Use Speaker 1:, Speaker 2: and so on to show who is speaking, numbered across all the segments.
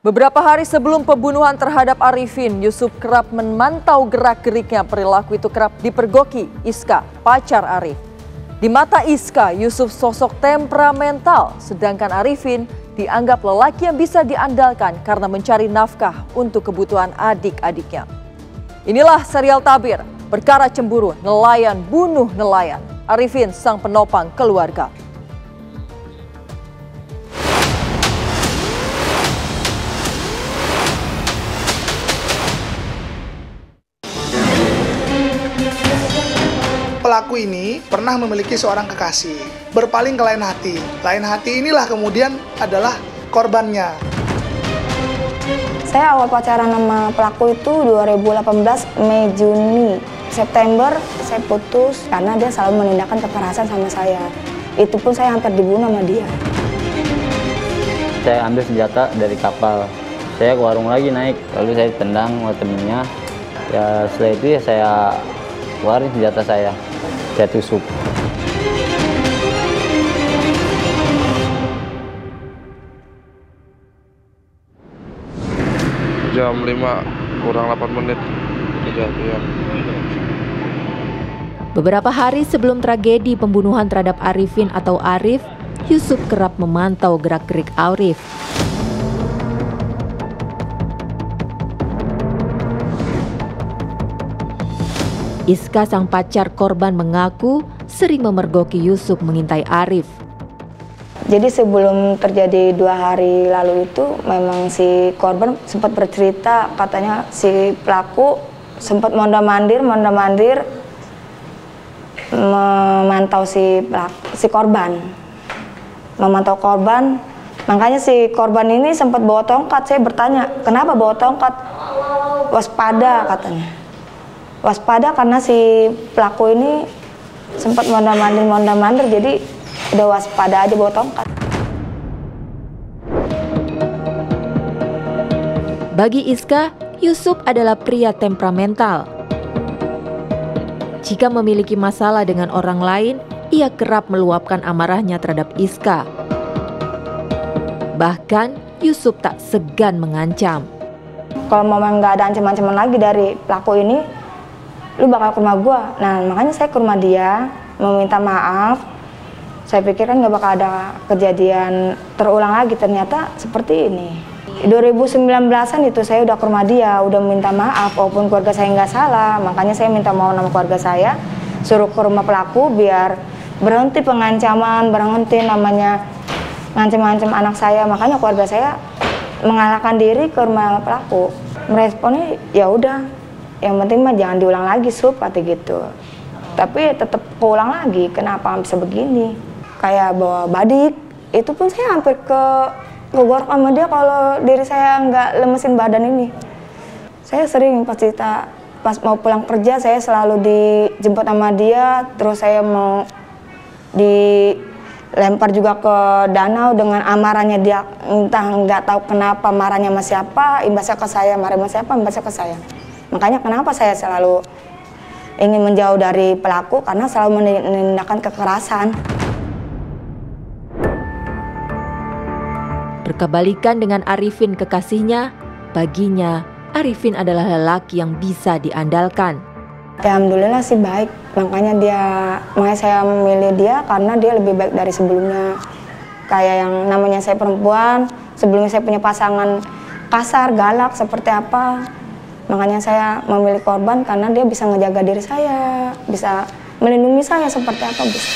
Speaker 1: Beberapa hari sebelum pembunuhan terhadap Arifin, Yusuf kerap memantau gerak-geriknya. Perilaku itu kerap dipergoki Iska, pacar Arif. Di mata Iska, Yusuf sosok temperamental, sedangkan Arifin dianggap lelaki yang bisa diandalkan karena mencari nafkah untuk kebutuhan adik-adiknya. Inilah serial Tabir, perkara cemburu, nelayan bunuh nelayan. Arifin sang penopang keluarga.
Speaker 2: Pelaku ini pernah memiliki seorang kekasih, berpaling ke lain hati. Lain hati inilah kemudian adalah korbannya.
Speaker 3: Saya awal pacaran sama pelaku itu 2018 Mei Juni. September saya putus karena dia selalu menindakkan kekerasan sama saya. Itu pun saya hampir dibunuh sama dia.
Speaker 4: Saya ambil senjata dari kapal. Saya ke warung lagi naik, lalu saya tendang sama temennya. Ya setelah itu ya saya keluarin senjata saya tusuk.
Speaker 5: Jam 5 kurang 8 menit kejadian.
Speaker 6: Beberapa hari sebelum tragedi pembunuhan terhadap Arifin atau Arif, Yusuf kerap memantau gerak-gerik Arif. Iska sang pacar korban mengaku sering memergoki Yusuf mengintai Arif.
Speaker 3: Jadi sebelum terjadi 2 hari lalu itu memang si korban sempat bercerita katanya si pelaku sempat mondar-mandir memantau si korban. Memantau korban, makanya si korban ini sempat bawa tongkat. Saya bertanya, kenapa bawa tongkat? Waspada katanya. Waspada karena si pelaku ini sempat mondar-mandir, jadi udah waspada aja bawa tongkat.
Speaker 6: Bagi Iska, Yusuf adalah pria temperamental. Jika memiliki masalah dengan orang lain, ia kerap meluapkan amarahnya terhadap Iska. Bahkan, Yusuf tak segan mengancam.
Speaker 3: Kalau memang nggak ada ancaman-ancaman lagi dari pelaku ini, lu bakal ke rumah gua. Nah, makanya saya ke rumah dia, meminta maaf. Saya pikir kan nggak bakal ada kejadian terulang lagi, ternyata seperti ini. 2019-an itu saya udah ke rumah dia, udah minta maaf, walaupun keluarga saya nggak salah. Makanya saya minta maaf sama keluarga saya, suruh ke rumah pelaku biar berhenti pengancaman, berhenti namanya ngancam-ngancam anak saya. Makanya keluarga saya mengalahkan diri ke rumah pelaku. Meresponnya ya udah, yang penting mah jangan diulang lagi Sup, kata gitu. Tapi tetap keulang lagi, kenapa bisa begini? Kayak bawa badik, itu pun saya hampir kegorok sama dia kalau diri saya nggak lemesin badan ini. Saya sering pas mau pulang kerja, saya selalu dijemput sama dia, terus saya mau dilempar juga ke danau dengan amarahnya dia, entah nggak tahu kenapa marahnya sama siapa, imbasnya ke saya, marah sama siapa, imbasnya ke saya. Makanya kenapa saya selalu ingin menjauh dari pelaku, karena selalu menindakkan kekerasan.
Speaker 6: Berkebalikan dengan Arifin kekasihnya, baginya Arifin adalah lelaki yang bisa diandalkan.
Speaker 3: Ya, alhamdulillah sih baik, makanya saya memilih dia karena dia lebih baik dari sebelumnya. Kayak yang namanya saya perempuan, sebelumnya saya punya pasangan kasar, galak, seperti apa. Makanya saya memilih korban karena dia bisa ngejaga diri saya, bisa melindungi saya seperti apa bisa.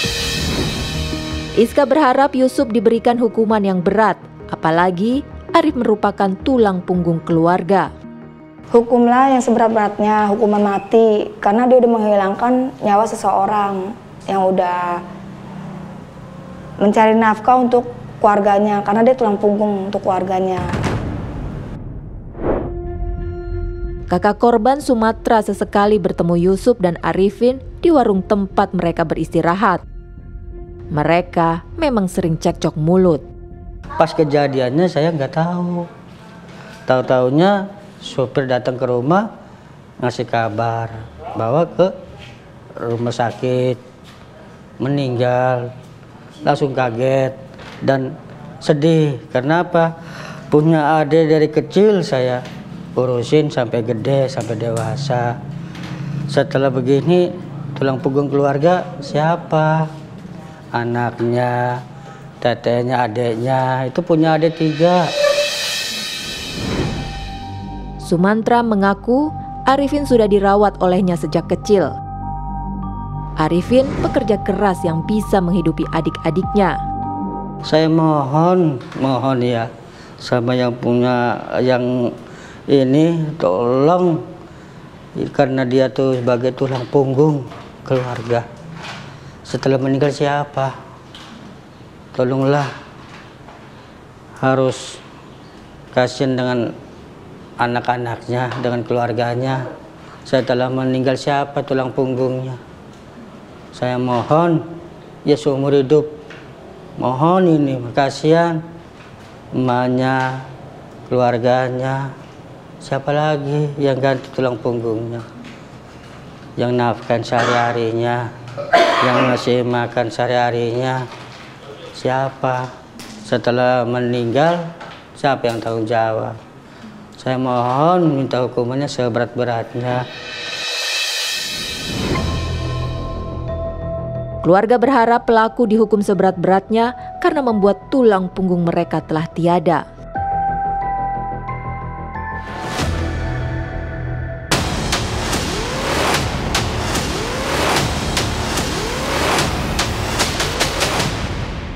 Speaker 6: Iska berharap Yusuf diberikan hukuman yang berat, apalagi Arif merupakan tulang punggung keluarga.
Speaker 3: Hukumlah yang seberat-beratnya, hukuman mati, karena dia udah menghilangkan nyawa seseorang yang udah mencari nafkah untuk keluarganya, karena dia tulang punggung untuk keluarganya.
Speaker 6: Kakak korban Sumatera sesekali bertemu Yusuf dan Arifin di warung tempat mereka beristirahat. Mereka memang sering cekcok mulut.
Speaker 7: Pas kejadiannya saya nggak tahu. Tahu-taunya sopir datang ke rumah ngasih kabar bahwa ke rumah sakit, meninggal. Langsung kaget dan sedih. Karena apa? Punya adik dari kecil saya urusin sampai gede, sampai dewasa. Setelah begini, tulang punggung keluarga siapa? Anaknya, tetenya, adiknya. Itu punya adik 3.
Speaker 6: Sumantra mengaku Arifin sudah dirawat olehnya sejak kecil. Arifin pekerja keras yang bisa menghidupi adik-adiknya.
Speaker 7: Saya mohon ya sama yang punya yang ini, tolong, karena dia tuh sebagai tulang punggung keluarga. Setelah meninggal siapa? Tolonglah, harus kasihan dengan anak-anaknya, dengan keluarganya. Setelah meninggal siapa tulang punggungnya? Saya mohon ya seumur hidup, mohon ini, kasihan emaknya, keluarganya. Siapa lagi yang ganti tulang punggungnya, yang nafkahan sehari-harinya, yang ngasih makan sehari-harinya? Siapa? Setelah meninggal siapa yang tanggung jawab? Saya mohon minta hukumannya seberat-beratnya.
Speaker 6: Keluarga berharap pelaku dihukum seberat-beratnya karena membuat tulang punggung mereka telah tiada.